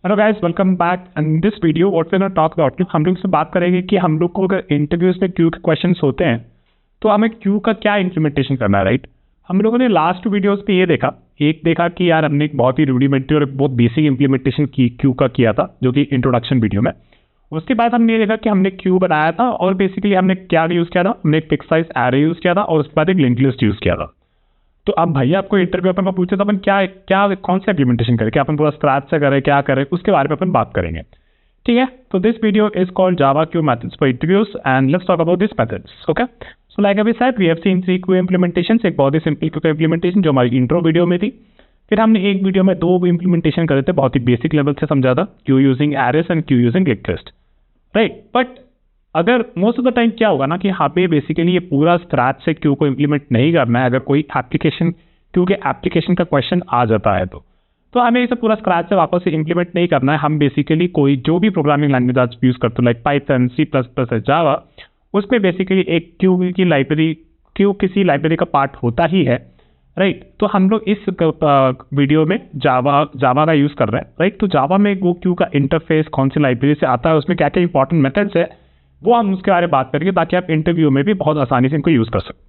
Hello guys, welcome back. In this video what we gonna talk about, हम लोग से बात करेंगे कि हम लोग को अगर इंटरव्यूज में क्यू के क्वेश्चंस होते हैं तो हमें क्यू का क्या इंप्लीमेंटेशन करना है, राइट। हम लोगों ने लास्ट वीडियोस पे ये देखा कि यार हमने एक बहुत ही रूडिमेंट्री और बहुत बेसिक इंप्लीमेंटेशन की क्यू का किया था, जो कि इंट्रोडक्शन वीडियो में। उसके बाद हमने ये देखा कि हमने क्यू बनाया था और बेसिकली हमने क्या यूज़ किया था, हमने एक फिक्स साइज एरे यूज़ किया था और उसके बाद एक लिंक्ड लिस्ट यूज़ किया था। तो अब भैया आपको इंटरव्यू अपन को पूछे तो अपन क्या क्या कौन सा इम्प्लीमेंटेशन करें, क्या अपन पूरा स्क्रैच से करें, क्या करें, उसके बारे में अपन बात करेंगे। ठीक है, तो this video is called Java queue methods for interviews and let's talk about this methods. Okay, so like अभी said we have seen 3 queue implementations. एक बहुत ही सिंपल क्यू इम्प्लीमेंटेशन जो हमारी इंट्रो वीडियो में थी। फिर हमने एक वीडियो में 2 इम्प्लीमेंटेशन करे थे, बहुत ही बेसिक लेवल से समझा था, queue using arrays and queue using linked list, right. But अगर मोस्ट ऑफ द टाइम क्या होगा ना कि यहाँ पे बेसिकली ये पूरा स्क्रैच से क्यू को इम्प्लीमेंट नहीं करना है। अगर कोई एप्लीकेशन क्यू के एप्लीकेशन का क्वेश्चन आ जाता है तो हमें इसे पूरा स्क्रैच से वापस से इम्प्लीमेंट नहीं करना है। हम बेसिकली कोई जो भी प्रोग्रामिंग लैंग्वेज आज यूज़ करते हो like Python, C plus plus, Java, उसमें बेसिकली एक क्यू की लाइब्रेरी, क्यू किसी लाइब्रेरी का पार्ट होता ही है, राइट। तो हम लोग इस वीडियो में जावा का यूज़ कर रहे हैं, राइट। तो जावा में वो क्यू का इंटरफेस कौन सी लाइब्रेरी से आता है, उसमें क्या क्या इंपॉर्टेंट मेथड्स है, वो हम उसके बारे में बात करेंगे ताकि आप इंटरव्यू में भी बहुत आसानी से इनको यूज़ कर सकें।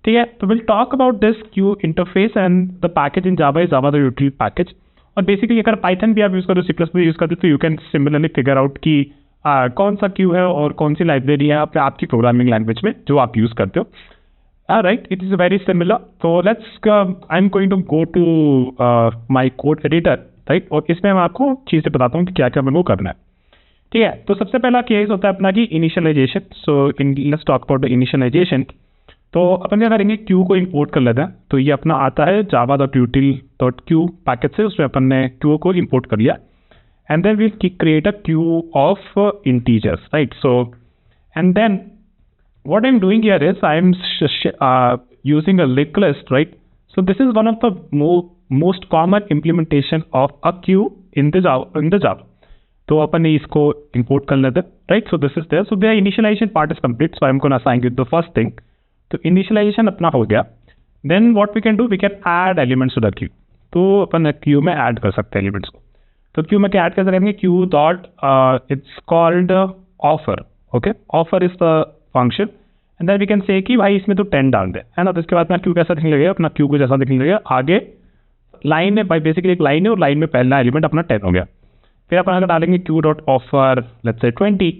ठीक है, तो will talk about this Q interface and the package in Java is Java the utility package. और बेसिकली अगर पाइथन भी आप यूज़ करो, सी प्लस प्लस यूज़ करते हो, तो you can similarly figure out कि कौन सा क्यू है और कौन सी लाइब्रेरी है आपकी प्रोग्रामिंग लैंग्वेज में जो आप यूज़ करते हो, right. It is very similar. तो let's I am going to go to my code editor, right. और इसमें मैं आपको चीज़ें बताता हूँ कि क्या क्या मेरे को करना है। ठीक है, तो सबसे पहला केस होता है अपना कि initialization. So let's talk about the initialization. तो अपन क्या करेंगे, क्यू को इंपोर्ट कर लेते हैं। तो ये अपना आता है java.util.q पैकेज से, उसमें अपन ने क्यू को इंपोर्ट कर लिया and then we'll create a queue of integers, right. So and then what I'm doing here is I'm using a linked list, right? So this is one of the most common implementation of a queue in the Java. तो अपन ने इसको import कर लेते हैं, right? So this is there. So the initialization part is complete. So I'm gonna assign you the first thing. तो initialization अपना हो गया. Then what we can do, we can add elements to the queue. तो अपन queue में add कर सकते हैं elements को. तो queue में क्या add कर सकते हैं, queue dot it's called offer. Okay, offer is the function and then we can say कि भाई इसमें तो 10 डाल दे, है ना। तो इसके बाद अपना क्यू कैसा दिखने लगेगा, अपना क्यू को जैसा दिखने लगेगा, आगे लाइन है भाई, बेसिकली एक लाइन है और लाइन में पहला एलिमेंट अपना 10 हो गया। फिर अपन अगर डालेंगे Q dot offer let's say 20,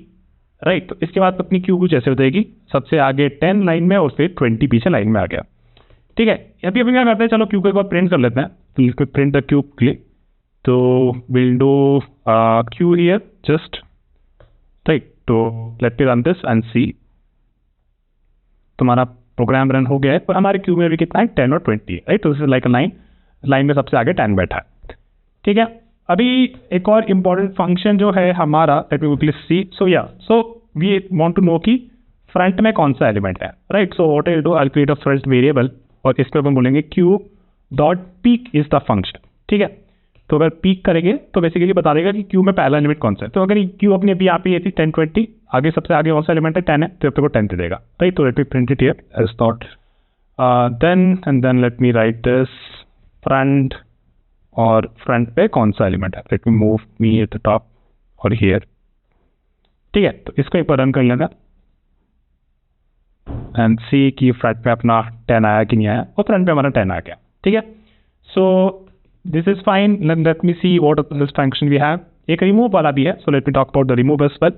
right. तो इसके बाद अपनी क्यू कुछ ऐसे हो जाएगी, सबसे आगे 10 लाइन में और फिर 20 पीछे लाइन में आ गया। ठीक है, अभी अपन क्या करते हैं, चलो क्यू को एक बार प्रिंट कर लेते हैं। तो प्रिंट द क्यू क्लिक, तो will do queue here just, right. तो let me run this and see, तुम्हारा प्रोग्राम रन हो गया है। पर हमारे क्यू में भी कितना है, 10 और 20, राइट। तो this is like a line, line में सबसे आगे 10 बैठा है। ठीक है, अभी एक और इम्पॉर्टेंट फंक्शन जो है हमारा, let me quickly see. So we want to know कि फ्रंट में कौन सा एलिमेंट है, right. So what I do, I create a front variable और इस पर अपन बोलेंगे queue dot peek is the function. ठीक है, तो अगर पीक करेंगे तो बेसिकली बता देगा कि क्यू में पहला एलिमेंट कौन सा है। तो अगर क्यू अपनी अभी यहाँ पे ये थी 10 20, आगे सबसे आगे कौन सा एलिमेंट है, 10 है, तो आपको 10 दे देगा, राइट। तो let me print it here as dot then and then let me write this front, और फ्रंट पे कौन सा एलिमेंट है, let me move me at the top और हियर। ठीक है, तो इसको एक बार रन कर लेना एंड सी कि फ्रंट पे अपना 10 आया कि नहीं आया, और फ्रंट पे हमारा 10 आ गया। ठीक है, सो this is fine. Let me see what this function we have. एक रिमूव वाला भी है, so let me talk about the remove as well.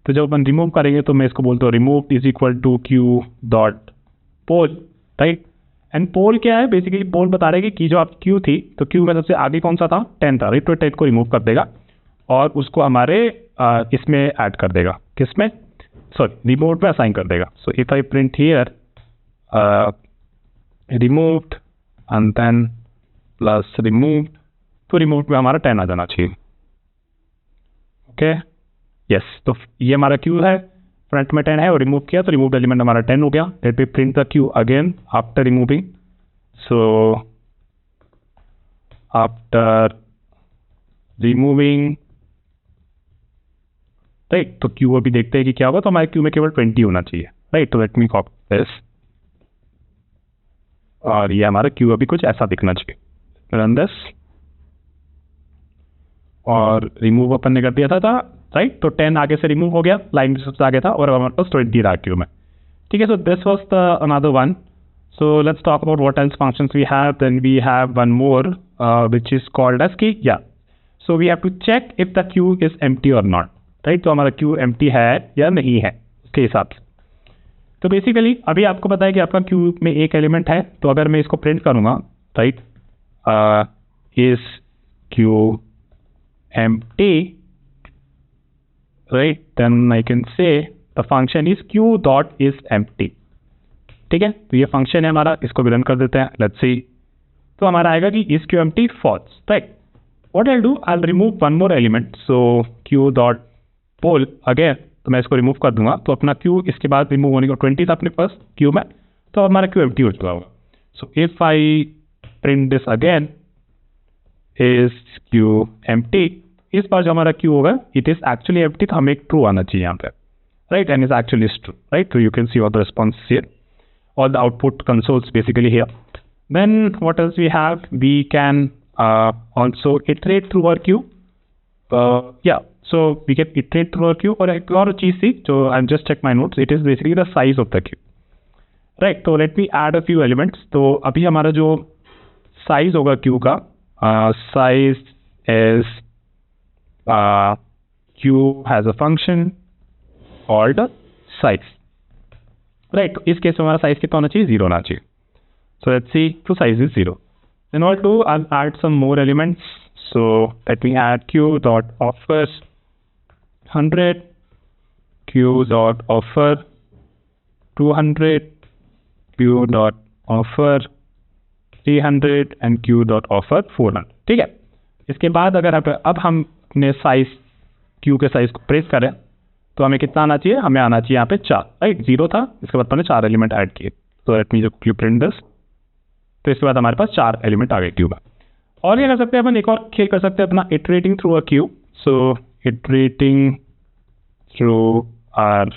तो जब अपन रिमूव करेंगे तो मैं इसको बोलता हूँ remove is equal to q dot poll, right? And poll क्या है, बेसिकली पोल बता रहे कि जो आप क्यू थी, तो क्यू में सबसे आगे कौन सा था, 10 था, राइट। तो 10 को रिमूव कर देगा और उसको हमारे इसमें ऐड कर देगा, किसमें, सॉरी रिमूव में असाइन कर देगा। So if I print here removed and then plus remove, तो रिमूव में हमारा 10 आ जाना चाहिए। ओके, यस, तो ये हमारा क्यू है, फ्रंट में 10 है और रिमूव किया तो रिमूव एलिमेंट हमारा 10 हो गया। Late me print the Q again after removing. So after removing, right, तो क्यू अभी देखते हैं कि क्या होगा। तो हमारे क्यू में केवल 20 होना चाहिए, राइट। तो लेट मी कॉपी दिस, और ये हमारा क्यू अभी कुछ ऐसा दिखना चाहिए। रन दिस और रिमूव अपन ने कर दिया था राइट। तो 10 आगे से रिमूव हो गया, लाइन सबसे आगे था, और हमारे पास 20 रहा क्यू में, ठीक है। So this was the another one. So let's talk about what else functions we have. Then we have one more which is called as key. Yeah. So we have to check if the queue is empty or not. Right? तो हमारा queue empty है या नहीं है उसके हिसाब से. तो बेसिकली अभी आपको पता है कि आपका queue में एक एलिमेंट है, तो अगर मैं इसको प्रिंट करूँगा right, is queue empty, right? Then I can say the function is queue dot is empty. ठीक है, तो ये फंक्शन है हमारा, इसको भी रन कर देते हैं. Let's see. तो हमारा आएगा कि is queue empty false, right. What I do, I remove one more element. So queue dot poll again, तो मैं इसको रिमूव कर दूंगा. तो अपना क्यू इसके बाद रिमूव होने को 20 था अपने पास क्यू में, तो हमारा क्यू एम्प्टी हो चुका होगा. सो if I print this again is queue empty, इस बार जो हमारा क्यू होगा इट इज एक्चुअली एम्प्टी, तो हमें एक ट्रू आना चाहिए यहाँ पे, right. And is actually true, right. तो you can see all the response here. All the output consoles basically here. Then what else we have? We can also iterate through our queue. Yeah, so we can iterate through our queue. और एक और चीज़ थी जो I'll just check my notes. It is basically the size of the queue. Right. So let me add a few elements. तो अभी हमारा जो size होगा queue का, size is queue has a function called size. Right. तो इस case में हमारा साइज कितना होना चाहिए, 0 होना चाहिए. So let's see, to size is 0. Then all to I add some more elements. So let me add queue dot offer 100, queue dot offer 200, queue dot offer 300 and queue dot offer 400. ठीक है. इसके बाद अगर अब हम अपने size queue के size को प्रेस करें तो हमें कितना आना चाहिए, हमें आना चाहिए यहाँ पे 4, राइट. 0 था, इसके बाद मैंने 4 एलिमेंट ऐड किए. तो लेट मी जो क्यू प्रिंट दिस, तो इसके बाद हमारे पास 4 एलिमेंट आ गए क्यू में. और ये कर सकते हैं अपन, एक और खेल कर सकते हैं अपना, iterating through a queue. So iterating through our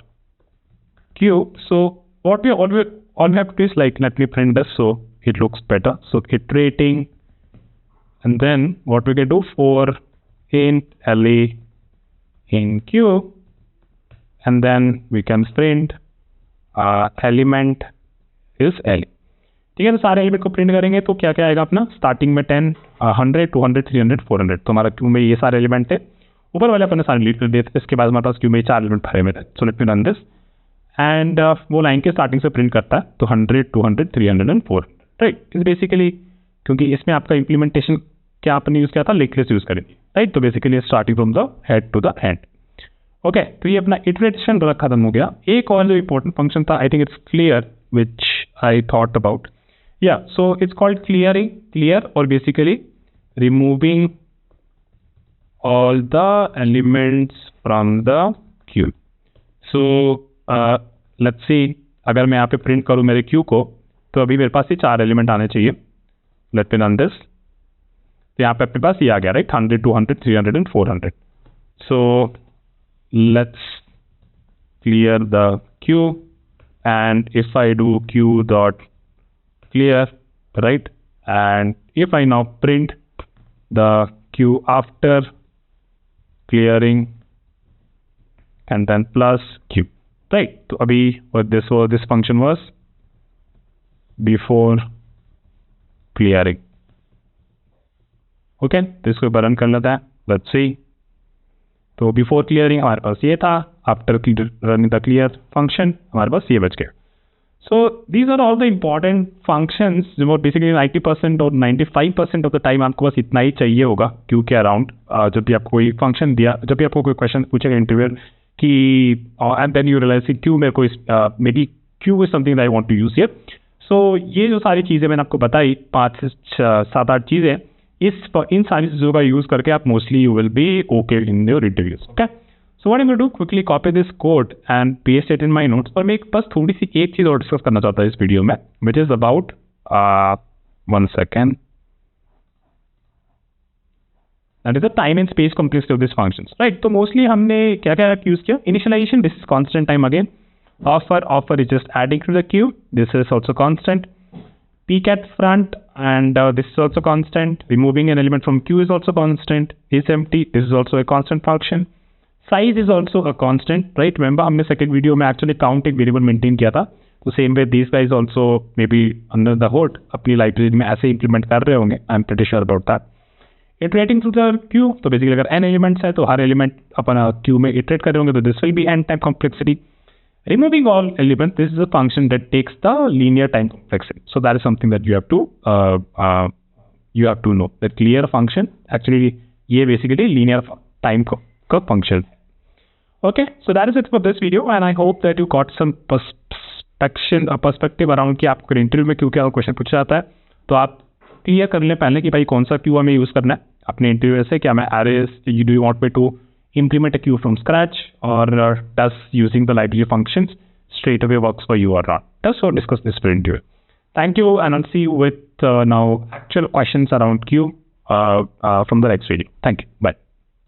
queue. So what we all have to do is like, let me print this so it looks better. So iterating and then what we can do for int LA in queue, and then we can print element is LA. ठीक है. तो सारे element को print करेंगे तो क्या क्या आएगा अपना, स्टार्टिंग में 10, 100, 200, 300, 400. तो हमारा क्यू में ये सारे एलिमेंट थे, ऊपर वाले अपन ने सारे डिलीट कर दिए थे. इसके बाद हमारे पास क्यू में 4 एलिमेंट भरे हुए थे. सो let me run this and वो लाइन के स्टार्टिंग से प्रिंट करता है. तो 100, 200, 300 एंड 400, राइट. इस बेसिकली क्योंकि इसमें आपका इम्प्लीमेंटेशन क्या आपने यूज़ किया था, लिंक लिस्ट यूज़ करेंगे, राइट. तो basically starting from the head to the end. Okay. तो ये अपना इटरेशन खत्म हो गया. एक और जो इंपॉर्टेंट फंक्शन था, I think it's clear, which I thought about. या so it's called clearing, clear, और basically removing all the elements from the queue. So let's see, अगर मैं यहाँ पे प्रिंट करूँ मेरे क्यू को, तो अभी मेरे पास ये 4 एलिमेंट आने चाहिए. Late me run this. तो यहाँ पे अपने पास ये आ गया, right. 100, 200, 300 and 400. So let's clear the queue, and if I do queue dot clear, right, and if I now print the queue after clearing and then plus queue, right. तो अभी what this function was before clearing. Okay, तो इसको run कर लेते हैं. let's see. तो before clearing हमारे पास ये था, after running the clear function हमारे पास ये बच गया. So these are all the important functions जो बेसिकली 90% और 95% ऑफ द टाइम आपको बस इतना ही चाहिए होगा क्यू के अराउंड. जब भी आपको कोई फंक्शन दिया, जब भी आपको कोई क्वेश्चन पूछेगा इंटरव्यू कि, एंड देन यू रियलाइज कि क्यू में कोई maybe queue is something I want to use here. So ये जो सारी चीज़ें मैंने आपको बताई, 5 से 7-8 चीज़ें, इन सारी चीज़ों का यूज़ करके आप mostly you will be okay in your interviews. Okay. So what I will do, quickly copy this code and paste it in my notes. और मैं बस थोड़ी सी एक चीज़ और डिस्कस करना चाहता हूँ इस वीडियो में, which is about 1 second, that is the time and space complexity of this functions, right. तो मोस्टली हमने क्या क्या यूज़ किया, initialisation, this is constant time again. Offer is just adding to the queue, this is also constant. peek at front, and this is also constant. Removing an element from queue is also constant. Is empty, this is also a constant function. Size is also a constant, right? Remember हमने second video में actually count एक variable maintain किया था. तो same way these guys also maybe under the hood अपनी library में ऐसे implement कर रहे होंगे. I'm pretty sure about that. Iterating through the queue, तो basically अगर n elements है तो हर element अपना queue में iterate कर रहे होंगे, तो this will be n time complexity. Removing all elements, this is a function that takes the linear time complexity. So that is something that you have to know. The clear function actually ये basically linear time का function. Okay, so that is it for this video, and I hope that you got some perspective around कि आपको interview में क्यों क्या question पूछा जाता है, तो आप क्लियर कर लें पहले कि भाई कौन सा क्यू हमें यूज़ करना है अपने इंटरव्यू से. क्या मैं अरेज, do you want me to implement a queue from scratch, or does using the library functions straight away works for you or not? Just so discuss this for interview. Thank you, and I'll see you with now actual questions around queue from the next video. Thank you. Bye.